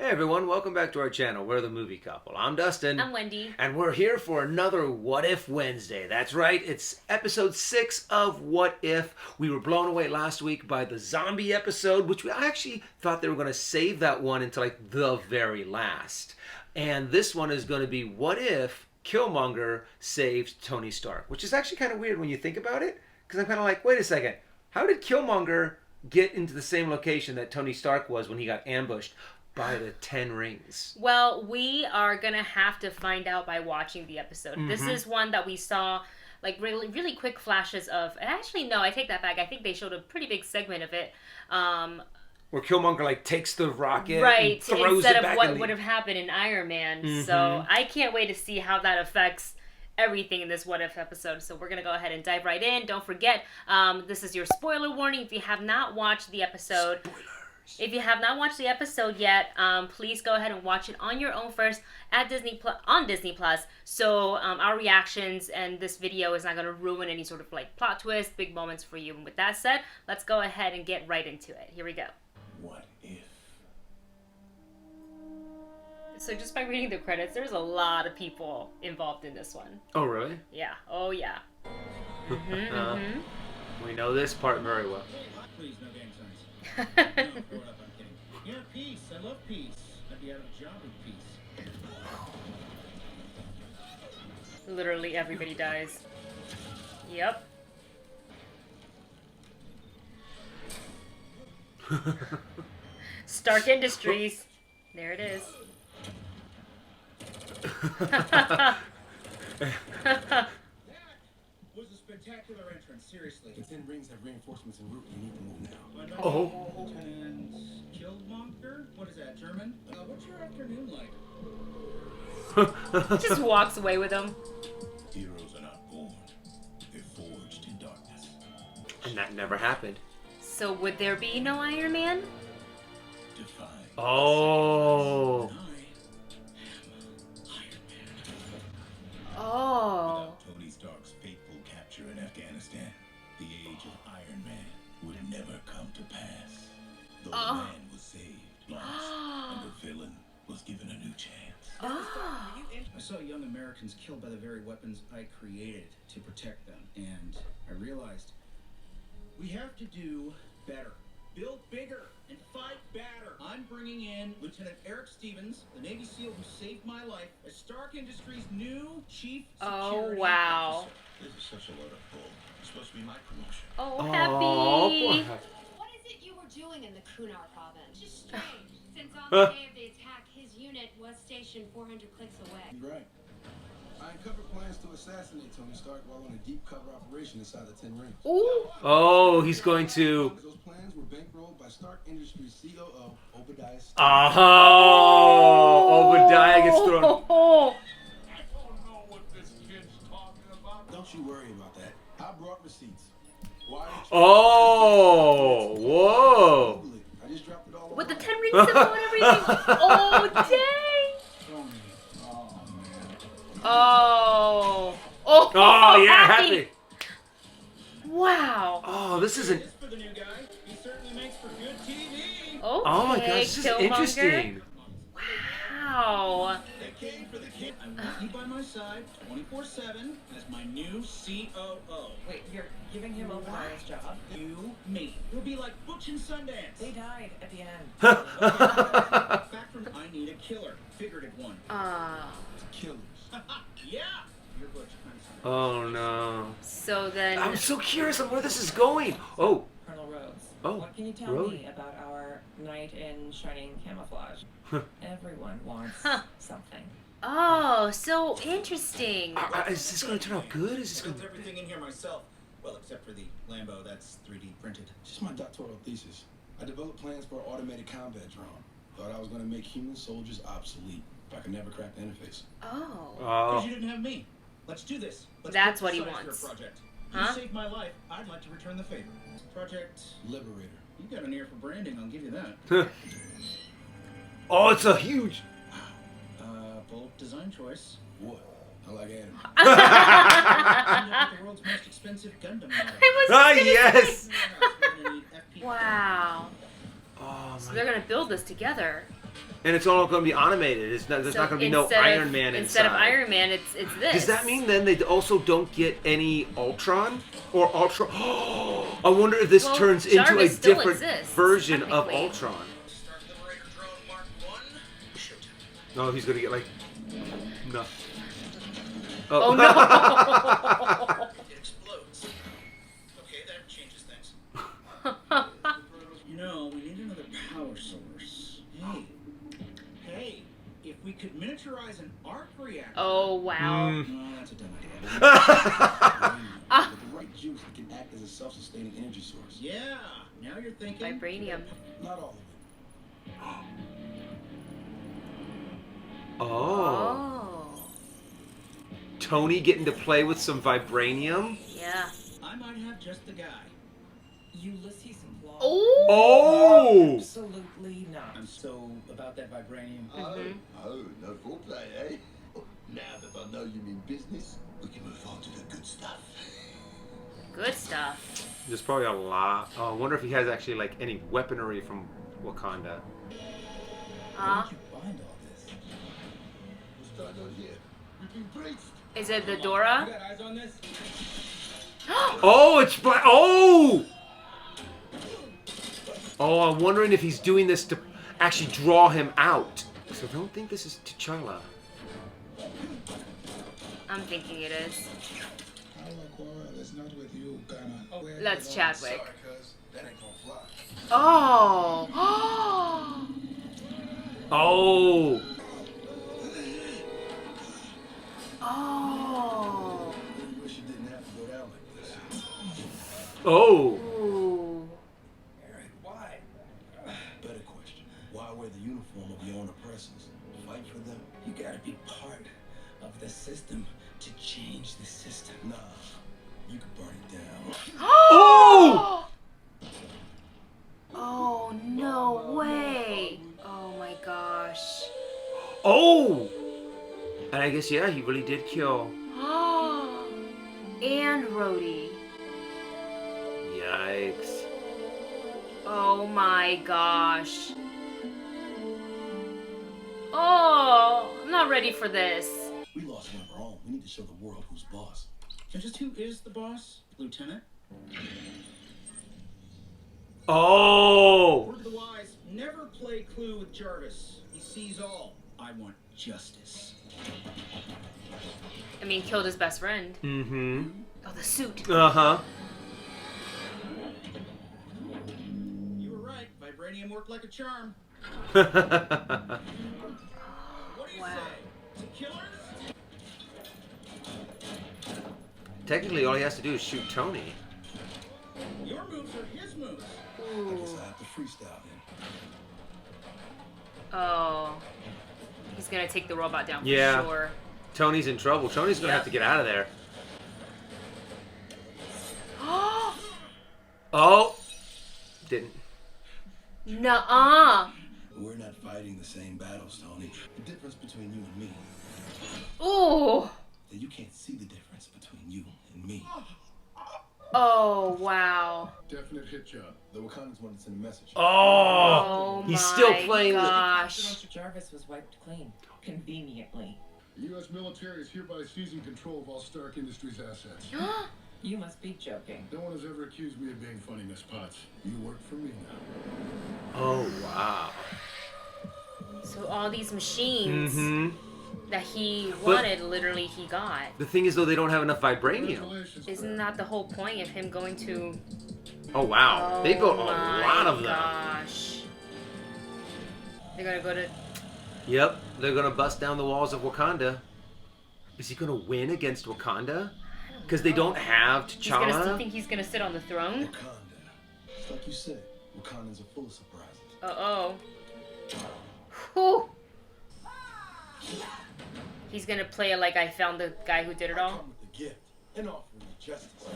Hey everyone, welcome back to our channel. We're the Movie Couple. I'm Dustin. I'm Wendy. And we're here for another What If Wednesday. That's right, it's episode 6 of What If. We were blown away last week by the zombie episode, which I actually thought they were going to save that one until like the very last. And this one is going to be What If Killmonger Saved Tony Stark, which is actually kind of weird when you think about it. Because I'm kind of like, wait a second, how did Killmonger get into the same location that Tony Stark was when he got ambushed by the 10 rings? Well, we are going to have to find out by watching the episode. Mm-hmm. This is one that we saw like really quick flashes of. And actually, no, I take that back. I think they showed a pretty big segment of it. Where Killmonger like takes the rocket right, and throws instead it back of what in would have happened in Iron Man. Mm-hmm. So I can't wait to see how that affects everything in this What If episode. So we're going to go ahead and dive right in. Don't forget, this is your spoiler warning. If you have not watched the episode... Spoilers. If you have not watched the episode yet, please go ahead and watch it on your own first at on Disney Plus. So our reactions and this video is not going to ruin any sort of like plot twist, big moments for you. And with that said, let's go ahead and get right into it. Here we go. What if? So just by reading the credits, there's a lot of people involved in this one. Oh, really? Yeah. Oh, yeah. We know this part very well. Please, no gang signs. No, throw it up, I'm kidding. Yeah, peace. I love peace. I'd be out of a job with peace. Literally everybody dies. Yep. Stark Industries. There it is. That was a spectacular entrance, seriously. The 10 rings have reinforcements en route. You need to move now. Oh. Lieutenant Killmonger? What is that, German? What's your afternoon like? Just walks away with him. Heroes are not born. They're forged in darkness. And that never happened. So would there be no Iron Man? Define. Oh. I am Iron Man. Oh. Without Tony Stark's fateful capture in Afghanistan, the age of Iron Man would never come to pass. Though the man was saved, lost, and the villain was given a new chance. I saw young Americans killed by the very weapons I created to protect them, and I realized we have to do better. Build bigger and fight better. I'm bringing in Lieutenant Eric Stevens, the Navy SEAL who saved my life, as Stark Industries' new Chief Security wow. Officer. This is such a load of bull. It's supposed to be my promotion. Oh, Oh, happy. What is it you were doing in the Kunar province? Just strange, since on the day of the attack, his unit was stationed 400 clicks away. You're right. I uncovered plans to assassinate Tony Stark while on a deep cover operation inside the 10 rings. Ooh. Oh, he's going to... Those plans were bankrolled by Stark Industries COO Obadiah Stane. Oh, Obadiah gets thrown. I don't know what this kid's talking about. Don't you worry about that. I brought receipts. Why did you... Oh, whoa. I just dropped it all With the over. 10 ring symbol and everything. Oh, dang. Oh, man. Oh. Oh, Oh, yeah, happy. Wow. Oh, this isn't... This for the new guy. He certainly makes for good TV. Okay, Oh my gosh, this is Killmonger. interesting. Wow. They came for the kid. I want you by my side 24/7 as my new COO. Wait, you're giving him Obadiah's job? You, me. It'll be like Butch and Sundance. They died at the end. Back from I need a killer. Figurative one. Killers. Yeah. You're Butch. I'm Sundance. Oh, no. So then... I'm so curious on where this is going. Oh, Colonel Rhodes. Oh, What can you tell Rhodey. me about our knight in shining camouflage? Everyone wants something. Oh, so interesting. is this going to turn out good? Is this I going built to... everything in here myself. Well, except for the Lambo that's 3D printed. It's just my doctoral thesis. I developed plans for an automated combat drone. Thought I was going to make human soldiers obsolete, but I could never crack the interface. Oh. Because you didn't have me. Let's do this. Let's That's put what he the Science wants. Fair Project. Huh? You saved my life. I'd like to return the favor. Project. Liberator. You got an ear for branding. I'll give you that. Oh, it's a huge... Bold design choice. What? I like anime. End up with the world's most expensive Gundam model. I was Ah, just gonna yes! say- Wow. Oh, So my... they're gonna build this together. And it's all going to be animated. There's not going to be no Iron Man instead of inside. Iron Man. It's this. Does that mean then they also don't get any Ultron or Ultron? I wonder if this turns into a Jarvis still different exists, version of technically. Ultron. Start Liberator drone Mark 1. Showtime. No, he's gonna get like no. Oh no! It explodes. Okay, that changes things. You know, we need another power source. Hey, if we could miniaturize an arc reactor. Oh wow. No, that's a dumb idea. With the right juice, it can act as a self-sustaining energy source. Yeah, now you're thinking. Vibranium. Not all of it. Oh. Oh. Tony getting to play with some vibranium. Yeah. I might have just the guy. Ulysses Claw? Oh. Oh. Absolutely not. I'm so about that vibranium. Oh, no foreplay, eh? Now that I know you mean business, we can move on to the good stuff. Good stuff. There's probably a lot. Oh, I wonder if he has actually like any weaponry from Wakanda. Huh? Where did you find all this? What's going on here? We've been breached. Is it the You Dora? got eyes on this? Oh, it's black. Oh. Oh, I'm wondering if he's doing this to actually draw him out. So I don't think this is T'Challa. I'm thinking it is. That's not with you, Ghana. That's Chadwick. Sorry, cuz. That ain't gonna fly. Oh. Oh. Oh. Really wish it didn't have to go down like this. Oh. Ooh. Eric, why? Better question. Why wear the uniform of your own oppressors? Fight for them? You gotta be part of the system to change the system. Nah, you can burn it down. Oh. Oh, no way. Oh my gosh. Oh. And I guess yeah, he really did kill. And Rhodey. Yikes. Oh my gosh. Oh, I'm not ready for this. We lost one of our own. We need to show the world who's boss. And just who is the boss? Lieutenant? Oh. Word to the wise, never play Clue with Jarvis. He sees all. I want justice. I mean, killed his best friend. Mm-hmm. Oh, the suit. Uh-huh. You were right. Vibranium worked like a charm. What do you say? Some killers? Technically, all he has to do is shoot Tony. Your moves are his moves. I guess I have to freestyle then. Oh. He's gonna take the robot down for Yeah. sure. Tony's in trouble. Tony's gonna have to get out of there. Oh. Didn't. Nuh-uh. We're not fighting the same battles, Tony. The difference between you and me, Ooh. that you can't see the difference between you and me. Oh, wow. Definite hit job. The Wakandans wanted to send a message. Oh. He's still playing. Gosh. Mr. Jarvis was wiped clean. Conveniently. The U.S. military is hereby seizing control of all Stark Industries assets. You must be joking. No one has ever accused me of being funny, Miss Potts. You work for me now. Oh, wow. So all these machines Mm-hmm. that he wanted, literally he got. The thing is, though, they don't have enough vibranium. Congratulations, Isn't that the whole point of him going to... Oh, wow. They built a my lot of them. Gosh. They're gonna go to... Yep. They're going to bust down the walls of Wakanda. Is he going to win against Wakanda? Because they don't have T'Challa? Think he's gonna sit on the throne? Wakanda. It's like you said, Wakandans are full of surprises. Uh-oh. Whew. He's gonna play it like I found the guy who did it I all. come with a gift and offering you justice.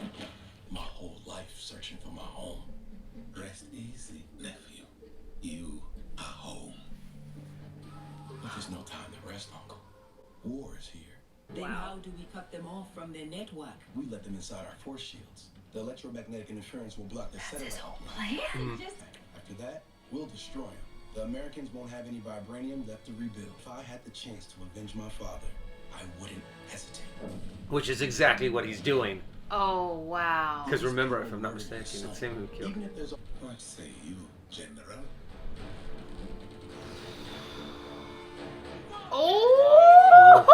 My whole life searching for my home. Rest easy, nephew. You are home. But there's no time to rest, Uncle. War is here. Then how do we cut them off from their network? We let them inside our force shields. The electromagnetic interference will block their satellite. Plan? After that, we'll destroy them. The Americans won't have any vibranium left to rebuild. If I had the chance to avenge my father, I wouldn't hesitate. Which is exactly what he's doing. Oh, wow. Because remember, if I'm not mistaken, it's him who killed Even him. if there's a What say you, General? Oh!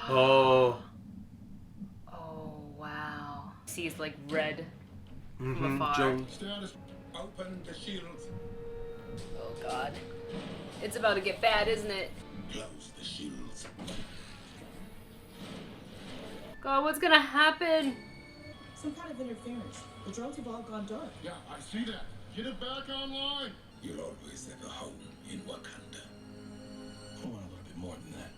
Oh. Oh, wow. Sees like red from Mm-hmm. afar. Jones. Status. Open the shields. Oh, God. It's about to get bad, isn't it? Close the shields. God, what's gonna happen? Some kind of interference. The drones have all gone dark. Yeah, I see that. Get it back online. You'll always have a home in Wakanda. I want a little bit more than that.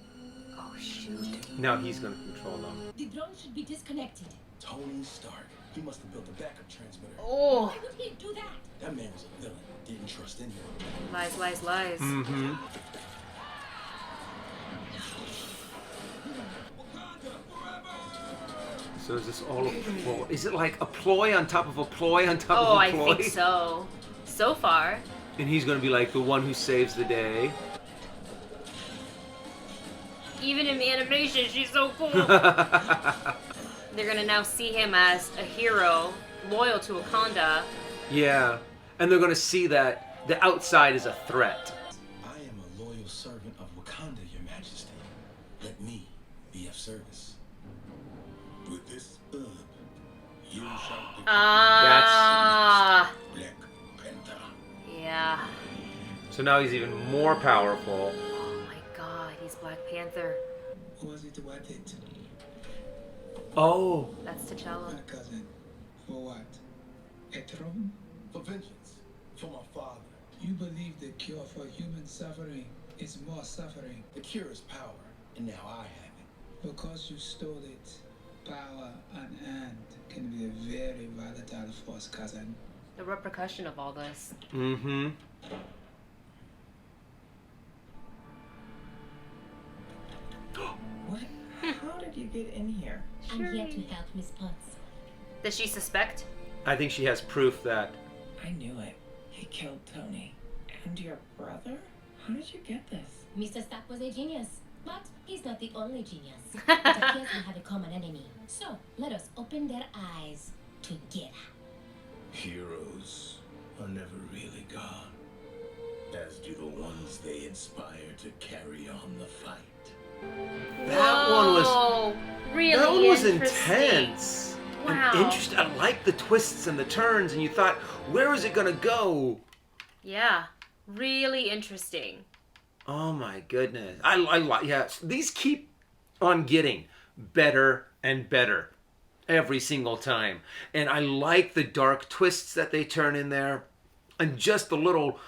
Oh, shoot. Now he's going to control them. The drone should be disconnected. Tony Stark. He must have built a backup transmitter. Oh. Why would he do that? That man was a villain. Didn't trust anyone. Lies, lies, lies. Mm-hmm. So is this all a ploy? Is it like a ploy on top of a ploy on top Oh, of a I ploy? think so. So far. And he's going to be like the one who saves the day. Even in the animation, she's so cool. They're gonna now see him as a hero, loyal to Wakanda. Yeah. And they're going to see that the outside is a threat. I am a loyal servant of Wakanda, Your Majesty. Let me be of service. With this herb, you shall become Ah. Black Panther. Yeah. So now he's even more powerful. Oh my God, he's Black Panther. Was it worth it? Oh. That's T'Challa. My cousin. For what? A throne? For vengeance. For my father. You believe the cure for human suffering is more suffering The cure is power, and now I have it. because you stole it. Power unearned can be a very volatile force, cousin. The repercussion of all this. Mm-hmm. What? How did you get in here? I'm here to help Miss Potts. Does she suspect? I think she has proof that... I knew it. He killed Tony. And your brother? How did you get this? Mr. Stark was a genius, but he's not the only genius. It appears we have a common enemy. So, let us open their eyes together. Heroes are never really gone, as do the ones they inspire to carry on the fight. That one was... Whoa, really That one was interesting. intense. Wow. And interesting. I like the twists and the turns, and you thought, where is it going to go? Yeah, really interesting. Oh my goodness. I like, yeah, these keep on getting better and better every single time. And I like the dark twists that they turn in there and just the little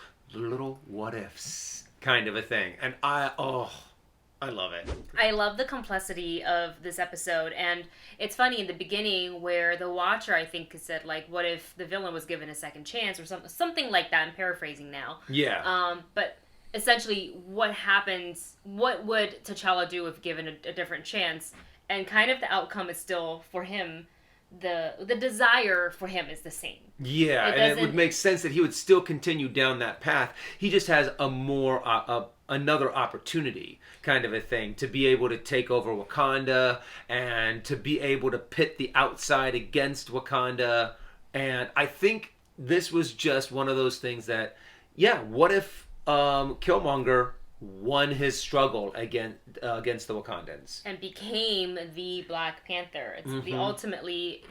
what ifs kind of a thing. And I love it. I love the complexity of this episode, and it's funny in the beginning where the Watcher, I think, said like, "What if the villain was given a second chance?" or something like that. I'm paraphrasing now. Yeah. But essentially, what happens? What would T'Challa do if given a different chance? And kind of the outcome is still for him. The desire for him is the same. Yeah, and it would make sense that he would still continue down that path. He just has a more another opportunity kind of a thing to be able to take over Wakanda and to be able to pit the outside against Wakanda. And I think this was just one of those things that, yeah, what if Killmonger won his struggle against the Wakandans and became the Black Panther? It's the ultimately,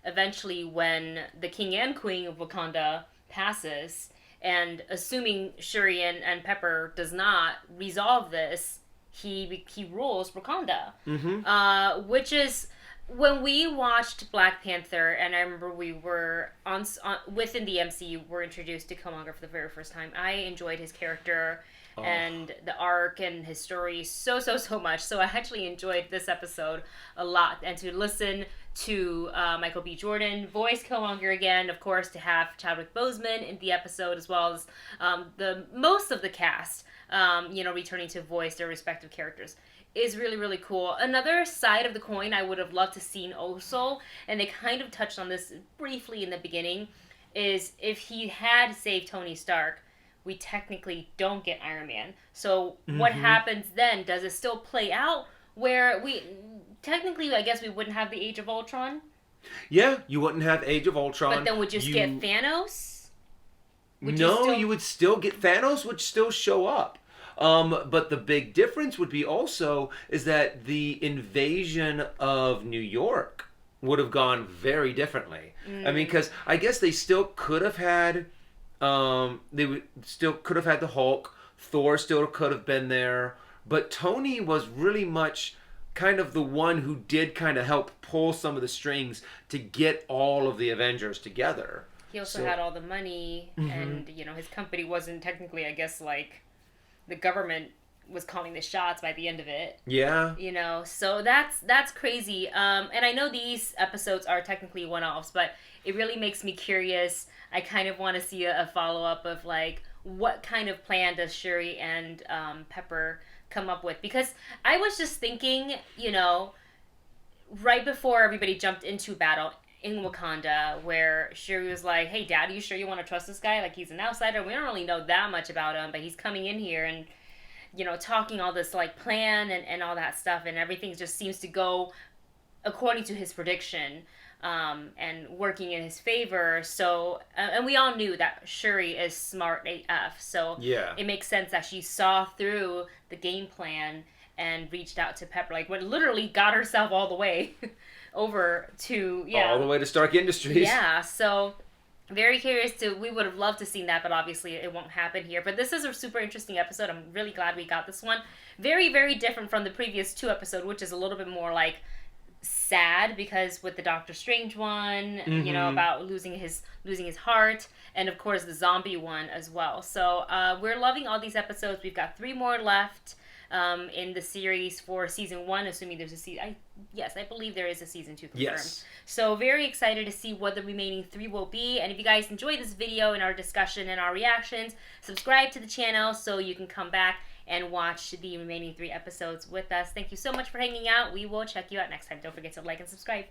eventually when the king and queen of Wakanda passes, and assuming Shuri and Pepper does not resolve this, he rules Wakanda. Which is, when we watched Black Panther, and I remember we were on within the MCU, were introduced to Killmonger for the very first time. I enjoyed his character and the arc and his story so much. So I actually enjoyed this episode a lot, and to listen to Michael B. Jordan voice Killmonger again, of course, to have Chadwick Boseman in the episode, as well as the most of the cast, returning to voice their respective characters, is really, really cool. Another side of the coin I would have loved to seen also, and they kind of touched on this briefly in the beginning, is if he had saved Tony Stark, we technically don't get Iron Man. So what happens then? Does it still play out where we technically, I guess we wouldn't have the Age of Ultron? Yeah, you wouldn't have Age of Ultron. But then would you get Thanos? You would still get Thanos would still show up. But the big difference would be also is that the invasion of New York would have gone very differently. I mean, because I guess they still could have had, still could have had the Hulk. Thor still could have been there, but Tony was really much kind of the one who did kind of help pull some of the strings to get all of the Avengers together. He also had all the money, and his company wasn't technically, I guess, like the government was calling the shots by the end of it. Yeah. So that's crazy. And I know these episodes are technically one-offs, but it really makes me curious. I kind of want to see a follow-up of like what kind of plan does Shuri and Pepper come up with, because I was just thinking, right before everybody jumped into battle in Wakanda, where Shuri was like, hey, Dad, are you sure you want to trust this guy? Like, he's an outsider. We don't really know that much about him, but he's coming in here and, talking all this, like, plan and all that stuff, and everything just seems to go according to his prediction and working in his favor. So, and we all knew that Shuri is smart AF, so yeah, it makes sense that she saw through the game plan and reached out to Pepper, like, what literally got herself all the way over to all the way to Stark Industries. Yeah, so very curious we would have loved to seen that, but obviously it won't happen here. But this is a super interesting episode. I'm really glad we got this one. Very, very different from the previous 2 episodes, which is a little bit more like sad, because with the Doctor Strange one, about losing his heart, and of course the zombie one as well. So we're loving all these episodes. We've got 3 more left in the series for season 1, assuming there's a season. Yes, I believe there is a season 2 confirmed. Yes. So very excited to see what the remaining 3 will be. And if you guys enjoyed this video and our discussion and our reactions, subscribe to the channel so you can come back and watch the remaining 3 episodes with us. Thank you so much for hanging out. We will check you out next time. Don't forget to like and subscribe.